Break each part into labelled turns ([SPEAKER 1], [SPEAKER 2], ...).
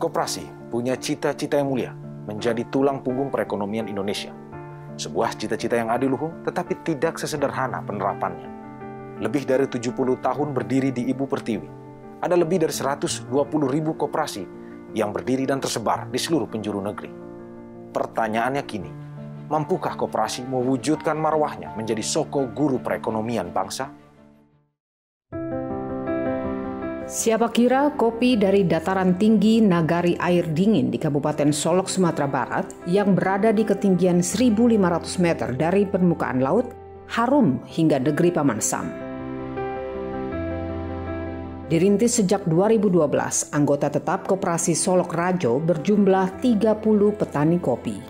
[SPEAKER 1] Koperasi punya cita-cita yang mulia, menjadi tulang punggung perekonomian Indonesia. Sebuah cita-cita yang adiluhung, tetapi tidak sesederhana penerapannya. Lebih dari 70 tahun berdiri di Ibu Pertiwi, ada lebih dari 120.000 koperasi yang berdiri dan tersebar di seluruh penjuru negeri. Pertanyaannya kini, mampukah koperasi mewujudkan marwahnya menjadi soko guru perekonomian bangsa?
[SPEAKER 2] Siapa kira kopi dari dataran tinggi Nagari Air Dingin di Kabupaten Solok, Sumatera Barat yang berada di ketinggian 1.500 meter dari permukaan laut harum hingga negeri Paman Sam. Dirintis sejak 2012, anggota tetap Koperasi Solok Rajo berjumlah 30 petani kopi.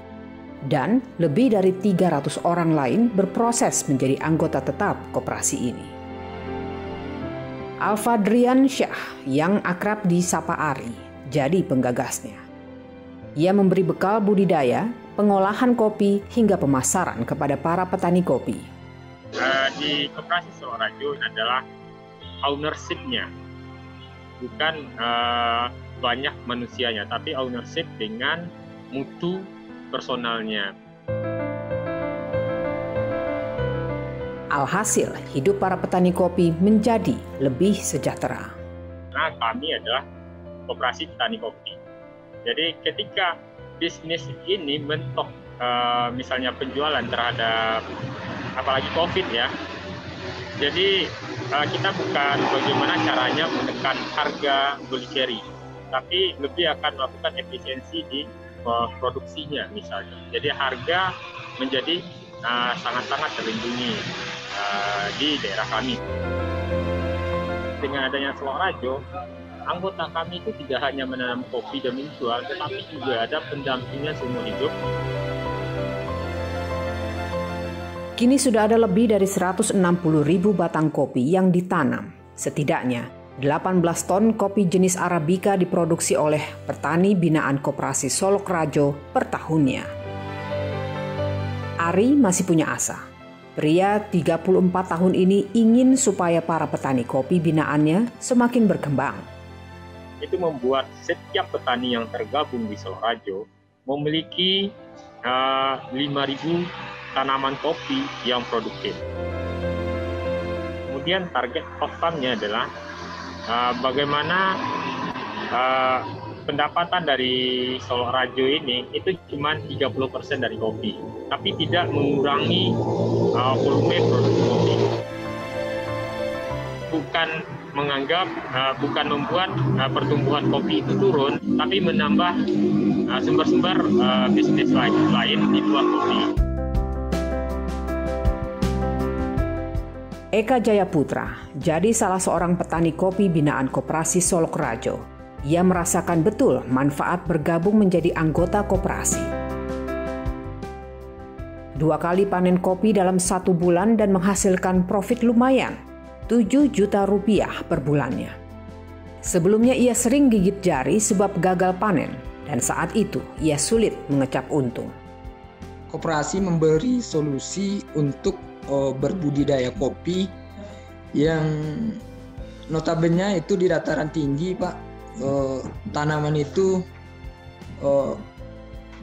[SPEAKER 2] Dan lebih dari 300 orang lain berproses menjadi anggota tetap koperasi ini. Alfadrian Syah yang akrab disapa Ari jadi penggagasnya. Ia memberi bekal budidaya, pengolahan kopi hingga pemasaran kepada para petani kopi.
[SPEAKER 3] Di Koperasi Solok Rajo adalah ownership-nya, bukan banyak manusianya, tapi ownership dengan mutu personalnya.
[SPEAKER 2] Alhasil, hidup para petani kopi menjadi lebih sejahtera.
[SPEAKER 3] Nah, kami adalah koperasi petani kopi. Jadi ketika bisnis ini mentok, misalnya penjualan terhadap apalagi COVID ya, jadi kita bukan bagaimana caranya menekan harga beli carry, tapi lebih akan melakukan efisiensi di produksinya misalnya. Jadi harga menjadi sangat-sangat terlindungi di daerah kami. Dengan adanya Solok Rajo, anggota kami itu tidak hanya menanam kopi dan menjual, tetapi juga ada pendampingan seumur hidup.
[SPEAKER 2] Kini sudah ada lebih dari 160.000 batang kopi yang ditanam. Setidaknya 18 ton kopi jenis Arabica diproduksi oleh petani binaan Koperasi Solok Rajo per tahunnya. Ari masih punya asa. Pria 34 tahun ini ingin supaya para petani kopi binaannya semakin berkembang.
[SPEAKER 3] Itu membuat setiap petani yang tergabung di Solok Rajo memiliki 5.000 tanaman kopi yang produktif. Kemudian target outcome-nya adalah bagaimana pendapatan dari Solok Rajo ini itu cuma 30% dari kopi, tapi tidak mengurangi volume produksi kopi. Bukan menganggap, bukan membuat pertumbuhan kopi itu turun, tapi menambah sumber-sumber bisnis lain di luar kopi.
[SPEAKER 2] Eka Jayaputra jadi salah seorang petani kopi binaan Koperasi Solok Rajo. Ia merasakan betul manfaat bergabung menjadi anggota koperasi. 2 kali panen kopi dalam 1 bulan dan menghasilkan profit lumayan, 7 juta rupiah per bulannya. Sebelumnya ia sering gigit jari sebab gagal panen dan saat itu ia sulit mengecap untung.
[SPEAKER 4] Koperasi memberi solusi untuk berbudidaya kopi yang notabene itu di dataran tinggi, Pak. Tanaman itu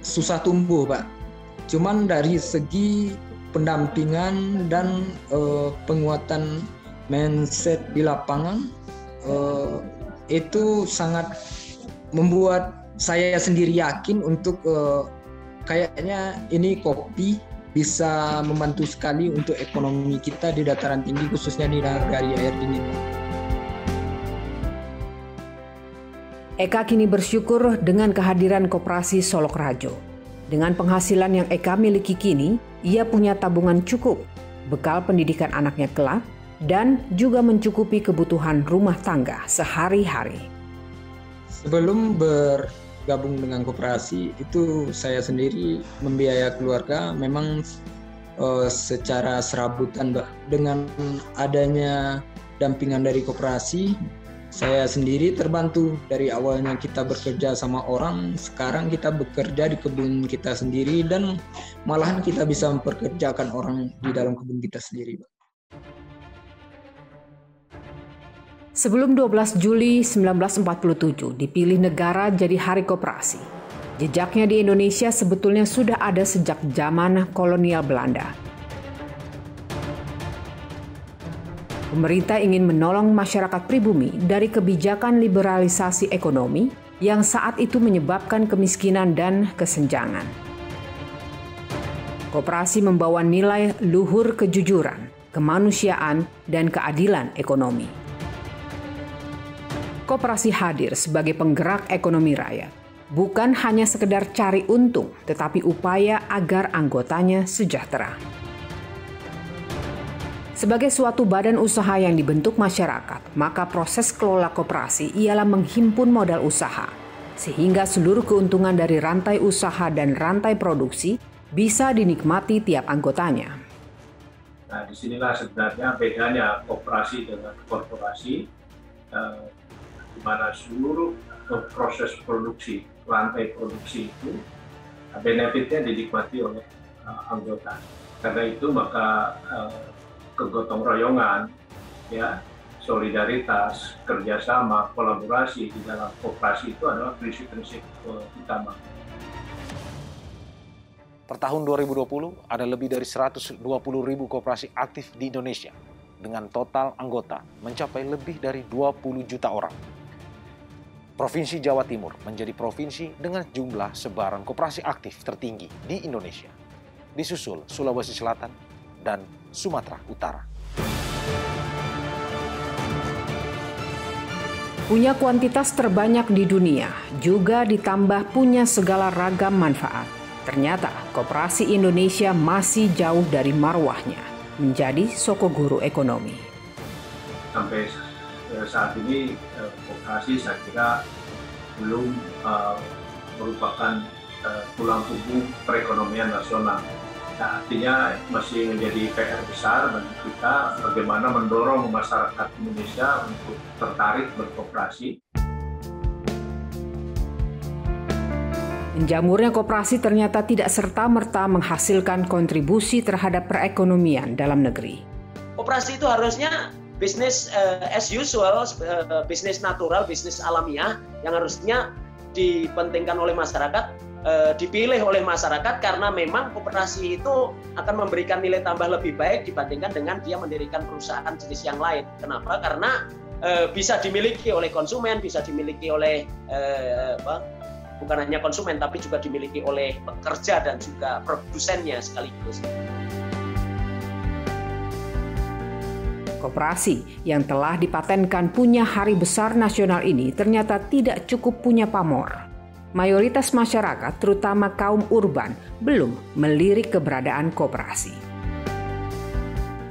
[SPEAKER 4] susah tumbuh, Pak. Cuman dari segi pendampingan dan penguatan mindset di lapangan itu sangat membuat saya sendiri yakin untuk kayaknya ini kopi bisa membantu sekali untuk ekonomi kita di dataran tinggi, khususnya di Nagari Air Dingin.
[SPEAKER 2] Eka kini bersyukur dengan kehadiran Koperasi Solok Rajo. Dengan penghasilan yang Eka miliki kini, ia punya tabungan cukup, bekal pendidikan anaknya kelak, dan juga mencukupi kebutuhan rumah tangga sehari-hari.
[SPEAKER 4] Sebelum bergabung dengan koperasi, itu saya sendiri membiayai keluarga memang secara serabutan, Mbak. Dengan adanya dampingan dari koperasi, saya sendiri terbantu. Dari awalnya kita bekerja sama orang, sekarang kita bekerja di kebun kita sendiri dan malahan kita bisa memperkerjakan orang di dalam kebun kita sendiri, Pak.
[SPEAKER 2] Sebelum 12 Juli 1947 dipilih negara jadi Hari Koperasi, jejaknya di Indonesia sebetulnya sudah ada sejak zaman kolonial Belanda. Pemerintah ingin menolong masyarakat pribumi dari kebijakan liberalisasi ekonomi yang saat itu menyebabkan kemiskinan dan kesenjangan. Koperasi membawa nilai luhur kejujuran, kemanusiaan, dan keadilan ekonomi. Koperasi hadir sebagai penggerak ekonomi rakyat, bukan hanya sekedar cari untung, tetapi upaya agar anggotanya sejahtera. Sebagai suatu badan usaha yang dibentuk masyarakat, maka proses kelola koperasi ialah menghimpun modal usaha, sehingga seluruh keuntungan dari rantai usaha dan rantai produksi bisa dinikmati tiap anggotanya.
[SPEAKER 5] Nah, disinilah sebenarnya bedanya koperasi dengan korporasi, di mana seluruh proses produksi, rantai produksi itu benefitnya dinikmati oleh anggota. Karena itu maka kegotong royongan, ya, solidaritas, kerjasama, kolaborasi di dalam koperasi itu adalah prinsip-prinsip utama.
[SPEAKER 1] Per tahun 2020, ada lebih dari 120.000 koperasi aktif di Indonesia, dengan total anggota mencapai lebih dari 20 juta orang. Provinsi Jawa Timur menjadi provinsi dengan jumlah sebaran koperasi aktif tertinggi di Indonesia, disusul Sulawesi Selatan dan Sumatera Utara.
[SPEAKER 2] Punya kuantitas terbanyak di dunia, juga ditambah punya segala ragam manfaat. Ternyata koperasi Indonesia masih jauh dari marwahnya menjadi sokoguru ekonomi.
[SPEAKER 5] Sampai saat ini koperasi saya kira belum merupakan tulang punggung perekonomian nasional. Nah, artinya masih menjadi PR besar bagi kita bagaimana mendorong masyarakat Indonesia untuk tertarik berkoperasi.
[SPEAKER 2] Menjamurnya koperasi ternyata tidak serta-merta menghasilkan kontribusi terhadap perekonomian dalam negeri.
[SPEAKER 6] Koperasi itu harusnya bisnis as usual, bisnis natural, bisnis alamiah yang harusnya dipentingkan oleh masyarakat, dipilih oleh masyarakat karena memang koperasi itu akan memberikan nilai tambah lebih baik dibandingkan dengan dia mendirikan perusahaan jenis yang lain. Kenapa? Karena bisa dimiliki oleh konsumen, bisa dimiliki oleh bukan hanya konsumen tapi juga dimiliki oleh pekerja dan juga produsennya sekaligus.
[SPEAKER 2] Koperasi yang telah dipatenkan punya hari besar nasional ini ternyata tidak cukup punya pamor. Mayoritas masyarakat, terutama kaum urban, belum melirik keberadaan koperasi.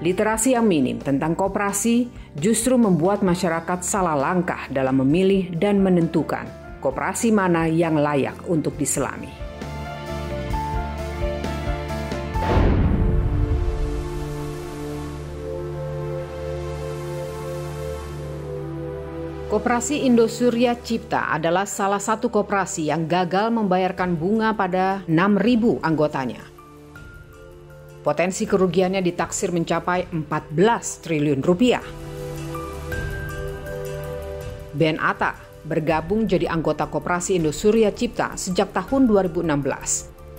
[SPEAKER 2] Literasi yang minim tentang koperasi justru membuat masyarakat salah langkah dalam memilih dan menentukan koperasi mana yang layak untuk diselami. Koperasi Indosurya Cipta adalah salah satu koperasi yang gagal membayarkan bunga pada 6.000 anggotanya. Potensi kerugiannya ditaksir mencapai 14 triliun rupiah. Ben Atta bergabung jadi anggota Koperasi Indosurya Cipta sejak tahun 2016.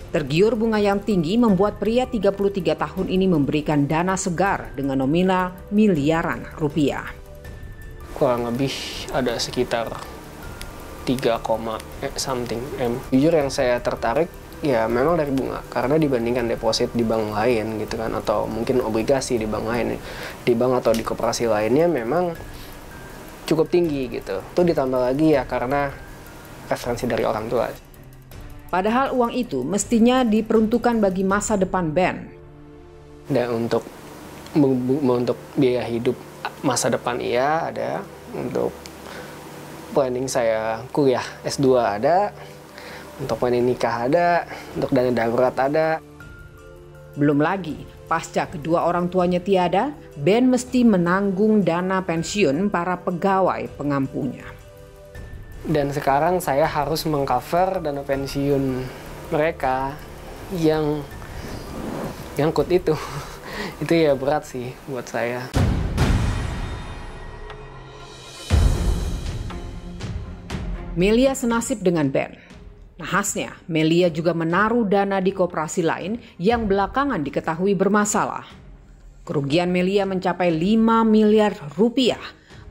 [SPEAKER 2] Tergiur bunga yang tinggi membuat pria 33 tahun ini memberikan dana segar dengan nominal miliaran rupiah.
[SPEAKER 7] Kurang lebih ada sekitar 3, something M. Jujur yang saya tertarik ya memang dari bunga, karena dibandingkan deposit di bank lain gitu kan, atau mungkin obligasi di bank lain, di bank atau di koperasi lainnya memang cukup tinggi gitu. Itu ditambah lagi ya karena referensi dari orang tua.
[SPEAKER 2] Padahal uang itu mestinya diperuntukkan bagi masa depan Ben.
[SPEAKER 7] Dan untuk biaya hidup masa depan iya ada, untuk planning saya kuliah S2 ada, untuk planning nikah ada, untuk dana darurat ada.
[SPEAKER 2] Belum lagi, pasca kedua orang tuanya tiada, Ben mesti menanggung dana pensiun para pegawai pengampunya.
[SPEAKER 7] Dan sekarang saya harus mengcover dana pensiun mereka yang nyangkut itu. Itu ya berat sih buat saya.
[SPEAKER 2] Melia senasib dengan Ben. Nahasnya, Melia juga menaruh dana di koperasi lain yang belakangan diketahui bermasalah. Kerugian Melia mencapai 5 miliar rupiah,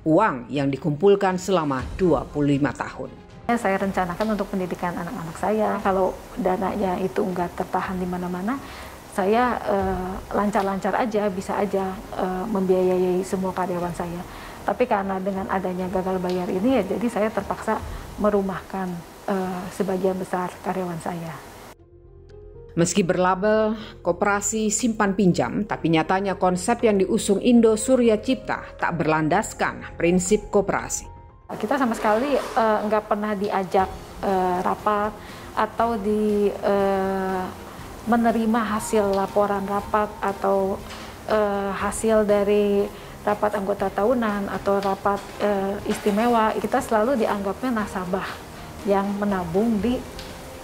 [SPEAKER 2] uang yang dikumpulkan selama 25 tahun.
[SPEAKER 8] Saya rencanakan untuk pendidikan anak-anak saya. Kalau dananya itu nggak tertahan di mana-mana, saya lancar-lancar aja, bisa aja membiayai semua karyawan saya. Tapi karena dengan adanya gagal bayar ini, ya jadi saya terpaksa merumahkan sebagian besar karyawan saya.
[SPEAKER 2] Meski berlabel koperasi simpan pinjam, tapi nyatanya konsep yang diusung Indo Surya Cipta tak berlandaskan prinsip koperasi.
[SPEAKER 8] Kita sama sekali nggak pernah diajak rapat atau menerima hasil laporan rapat atau hasil dari rapat anggota tahunan atau rapat istimewa. Kita selalu dianggapnya nasabah yang menabung di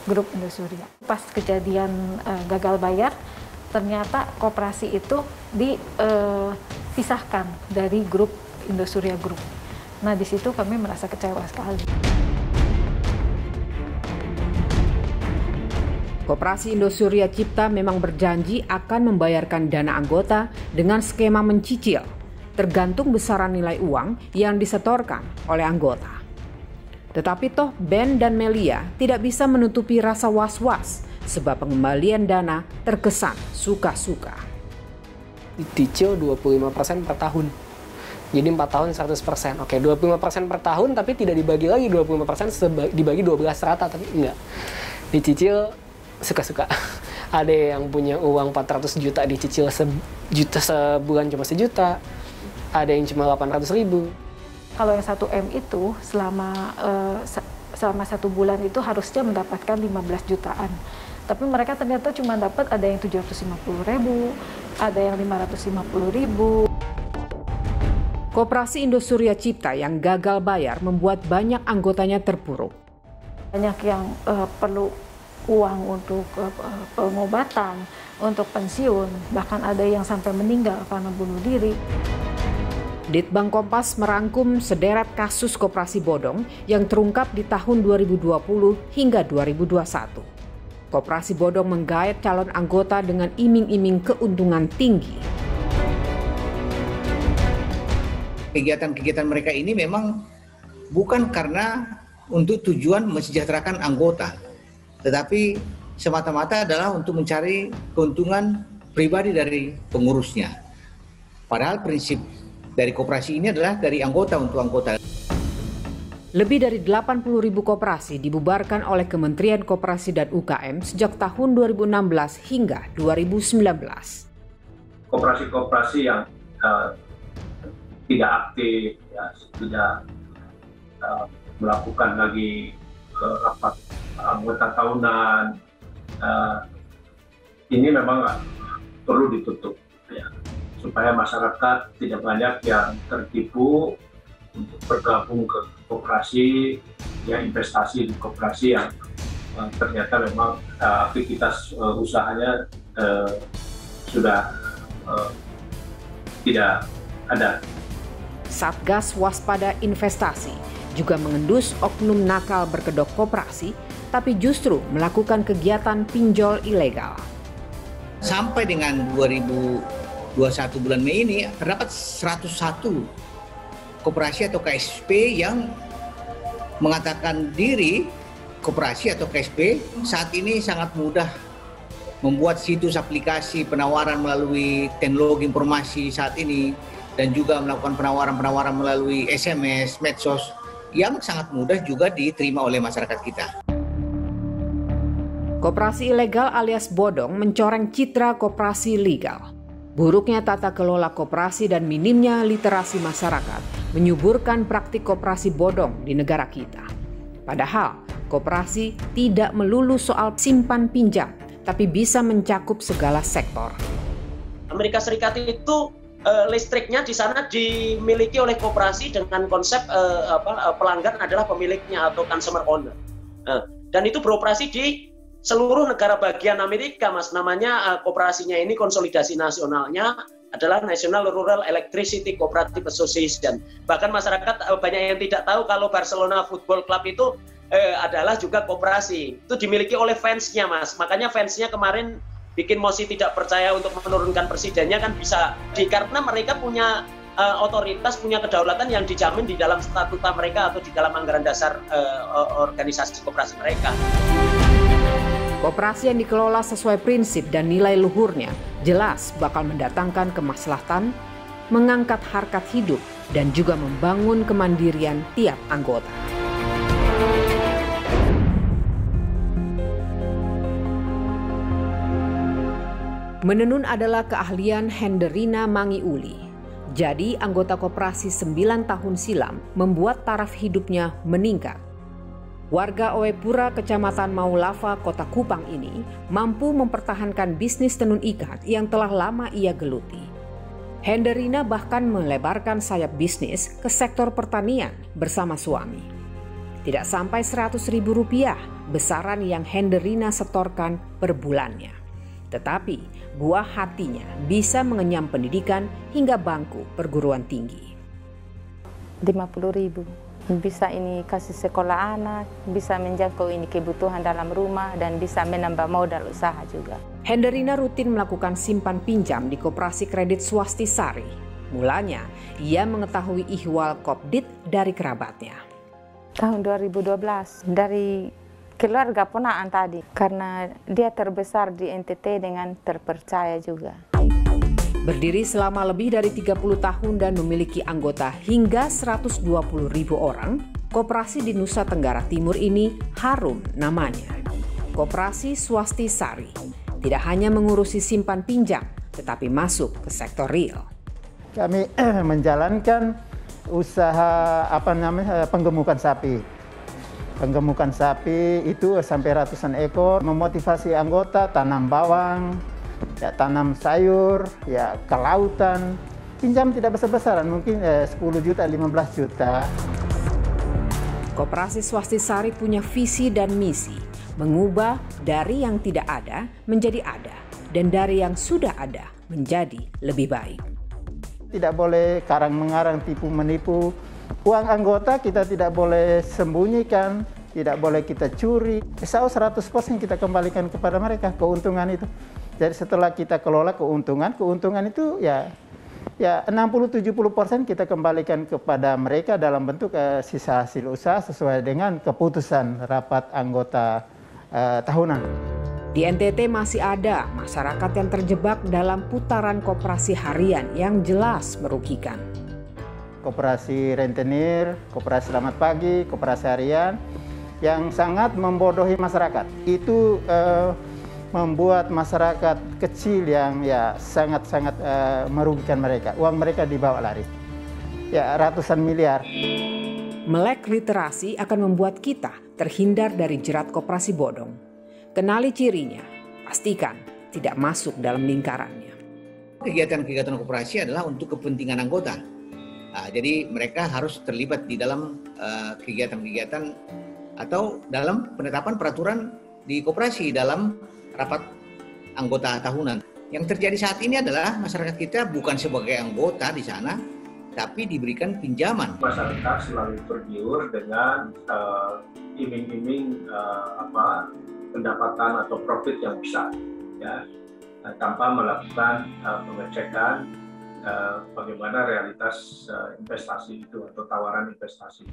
[SPEAKER 8] grup Indo Surya. Pas kejadian gagal bayar, ternyata koperasi itu dipisahkan dari grup Indo Surya Group. Nah, di situ kami merasa kecewa sekali.
[SPEAKER 2] Koperasi Indo Surya Cipta memang berjanji akan membayarkan dana anggota dengan skema mencicil, tergantung besaran nilai uang yang disetorkan oleh anggota. Tetapi toh Ben dan Melia tidak bisa menutupi rasa was-was sebab pengembalian dana terkesan suka-suka.
[SPEAKER 7] Dicicil 25% per tahun. Jadi 4 tahun 100%. Oke, 25% per tahun tapi tidak dibagi lagi 25% dibagi 12 rata, tapi enggak. Dicicil suka-suka. Ada yang punya uang 400 juta dicicil sebulan cuma 1 juta. Ada yang cuma 800.000.
[SPEAKER 8] Kalau yang 1 M itu selama 1 bulan itu harusnya mendapatkan 15 jutaan. Tapi mereka ternyata cuma dapat ada yang 750.000, ada yang 550.000.
[SPEAKER 2] Koperasi Indo Surya Cipta yang gagal bayar membuat banyak anggotanya terpuruk.
[SPEAKER 8] Banyak yang perlu uang untuk pengobatan, untuk pensiun, bahkan ada yang sampai meninggal karena bunuh diri.
[SPEAKER 2] Litbang Kompas merangkum sederet kasus koperasi bodong yang terungkap di tahun 2020 hingga 2021. Koperasi bodong menggait calon anggota dengan iming-iming keuntungan tinggi.
[SPEAKER 9] Kegiatan-kegiatan mereka ini memang bukan karena untuk tujuan mensejahterakan anggota, tetapi semata-mata adalah untuk mencari keuntungan pribadi dari pengurusnya. Padahal prinsip dari koperasi ini adalah dari anggota untuk anggota.
[SPEAKER 2] Lebih dari 80.000 koperasi dibubarkan oleh Kementerian Koperasi dan UKM sejak tahun 2016 hingga 2019.
[SPEAKER 5] Koperasi-koperasi yang tidak aktif, ya, tidak melakukan lagi rapat anggota tahunan, ini memang perlu ditutup, ya, supaya masyarakat tidak banyak yang tertipu untuk bergabung ke koperasi, ya, investasi di koperasi yang ternyata memang aktivitas usahanya sudah tidak ada.
[SPEAKER 2] Satgas Waspada Investasi juga mengendus oknum nakal berkedok koperasi, tapi justru melakukan kegiatan pinjol ilegal.
[SPEAKER 9] Sampai dengan 2021 bulan Mei ini terdapat 101 koperasi atau KSP yang mengatakan diri koperasi atau KSP. Saat ini sangat mudah membuat situs aplikasi penawaran melalui teknologi informasi saat ini, dan juga melakukan penawaran-penawaran melalui SMS, medsos yang sangat mudah juga diterima oleh masyarakat kita.
[SPEAKER 2] Koperasi ilegal alias bodong mencoreng citra koperasi legal. Buruknya tata kelola koperasi dan minimnya literasi masyarakat menyuburkan praktik koperasi bodong di negara kita. Padahal koperasi tidak melulu soal simpan pinjam, tapi bisa mencakup segala sektor.
[SPEAKER 6] Amerika Serikat itu listriknya di sana dimiliki oleh koperasi dengan konsep pelanggan adalah pemiliknya atau consumer owner. Dan itu beroperasi di seluruh negara bagian Amerika, Mas. Namanya koperasinya ini konsolidasi nasionalnya adalah National Rural Electricity Cooperative Association. Bahkan masyarakat banyak yang tidak tahu kalau Barcelona Football Club itu adalah juga koperasi. Itu dimiliki oleh fansnya, Mas. Makanya fansnya kemarin bikin mosi tidak percaya untuk menurunkan presidennya kan bisa karena mereka punya otoritas, punya kedaulatan yang dijamin di dalam statuta mereka atau di dalam anggaran dasar organisasi koperasi mereka.
[SPEAKER 2] Koperasi yang dikelola sesuai prinsip dan nilai luhurnya jelas bakal mendatangkan kemaslahatan, mengangkat harkat hidup, dan juga membangun kemandirian tiap anggota. Menenun adalah keahlian Henderina Mangiuli. Jadi anggota koperasi 9 tahun silam membuat taraf hidupnya meningkat. Warga Oepura, Kecamatan Maulava, Kota Kupang ini mampu mempertahankan bisnis tenun ikat yang telah lama ia geluti. Henderina bahkan melebarkan sayap bisnis ke sektor pertanian bersama suami. Tidak sampai Rp100.000 besaran yang Henderina setorkan per bulannya. Tetapi buah hatinya bisa mengenyam pendidikan hingga bangku perguruan tinggi.
[SPEAKER 10] 50.000 bisa ini kasih sekolah anak, bisa menjangkau ini kebutuhan dalam rumah dan bisa menambah modal usaha juga.
[SPEAKER 2] Henderina rutin melakukan simpan pinjam di Koperasi Kredit Swastisari. Mulanya ia mengetahui ihwal Kopdit dari kerabatnya.
[SPEAKER 10] Tahun 2012 dari keluarga ponaan tadi, karena dia terbesar di NTT dengan terpercaya juga.
[SPEAKER 2] Berdiri selama lebih dari 30 tahun dan memiliki anggota hingga 120.000 orang, koperasi di Nusa Tenggara Timur ini harum namanya. Koperasi Swastisari tidak hanya mengurusi simpan pinjam, tetapi masuk ke sektor real.
[SPEAKER 11] Kami menjalankan usaha penggemukan sapi. Penggemukan sapi itu sampai ratusan ekor, memotivasi anggota tanam bawang, ya, tanam sayur, ya, ke lautan. Pinjam tidak besar-besaran, mungkin 10 juta, 15 juta.
[SPEAKER 2] Koperasi Swastisari punya visi dan misi, mengubah dari yang tidak ada menjadi ada, dan dari yang sudah ada menjadi lebih baik.
[SPEAKER 11] Tidak boleh karang-mengarang, tipu-menipu. Uang anggota kita tidak boleh sembunyikan, tidak boleh kita curi. 100% kita kembalikan kepada mereka keuntungan itu. Jadi setelah kita kelola keuntungan itu ya 60-70% kita kembalikan kepada mereka dalam bentuk sisa hasil usaha sesuai dengan keputusan rapat anggota tahunan.
[SPEAKER 2] Di NTT masih ada masyarakat yang terjebak dalam putaran koperasi harian yang jelas merugikan.
[SPEAKER 11] Koperasi rentenir, koperasi selamat pagi, koperasi harian yang sangat membodohi masyarakat. Itu membuat masyarakat kecil yang ya sangat-sangat merugikan mereka. Uang mereka dibawa lari. Ya, ratusan miliar.
[SPEAKER 2] Melek literasi akan membuat kita terhindar dari jerat koperasi bodong. Kenali cirinya, pastikan tidak masuk dalam lingkarannya.
[SPEAKER 9] Kegiatan-kegiatan koperasi adalah untuk kepentingan anggota. Jadi mereka harus terlibat di dalam kegiatan-kegiatan atau dalam penetapan peraturan di koperasi dalam rapat anggota tahunan. Yang terjadi saat ini adalah masyarakat kita bukan sebagai anggota di sana, tapi diberikan pinjaman.
[SPEAKER 5] Masyarakat selalu tergiur dengan iming-iming pendapatan atau profit yang besar, ya, tanpa melakukan pengecekan bagaimana realitas investasi itu atau tawaran investasi.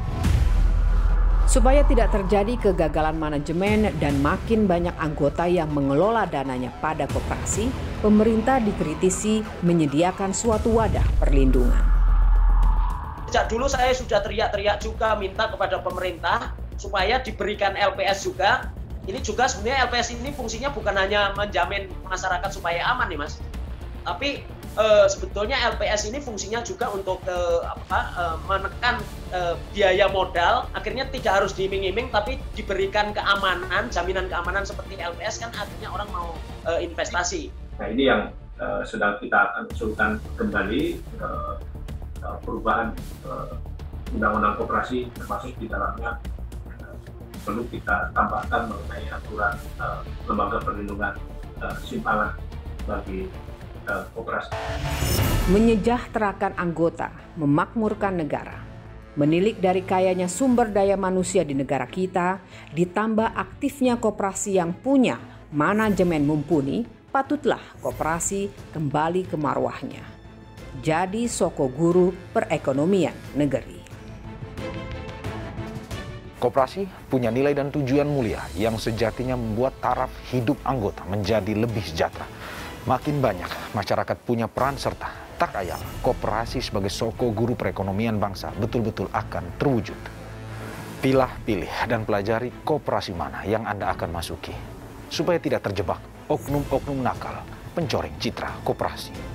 [SPEAKER 2] Supaya tidak terjadi kegagalan manajemen dan makin banyak anggota yang mengelola dananya pada koperasi, pemerintah dikritisi menyediakan suatu wadah perlindungan.
[SPEAKER 6] Sejak dulu saya sudah teriak-teriak juga minta kepada pemerintah supaya diberikan LPS juga. Ini juga sebenarnya LPS ini fungsinya bukan hanya menjamin masyarakat supaya aman nih Mas, tapi sebetulnya LPS ini fungsinya juga untuk menekan biaya modal, akhirnya tidak harus diiming-iming tapi diberikan keamanan, jaminan keamanan seperti LPS kan akhirnya orang mau investasi.
[SPEAKER 5] Nah ini yang sedang kita akan usulkan kembali perubahan undang-undang koperasi, termasuk di dalamnya perlu kita tambahkan mengenai aturan lembaga perlindungan simpanan bagi koperasi.
[SPEAKER 2] Menyejahterakan anggota, memakmurkan negara. Menilik dari kayanya sumber daya manusia di negara kita, ditambah aktifnya koperasi yang punya manajemen mumpuni, patutlah koperasi kembali ke marwahnya. Jadi soko guru perekonomian negeri.
[SPEAKER 1] Koperasi punya nilai dan tujuan mulia yang sejatinya membuat taraf hidup anggota menjadi lebih sejahtera. Makin banyak masyarakat punya peran serta, tak ayal koperasi sebagai soko guru perekonomian bangsa betul-betul akan terwujud. Pilih dan pelajari koperasi mana yang Anda akan masuki, supaya tidak terjebak oknum-oknum nakal pencoreng citra koperasi.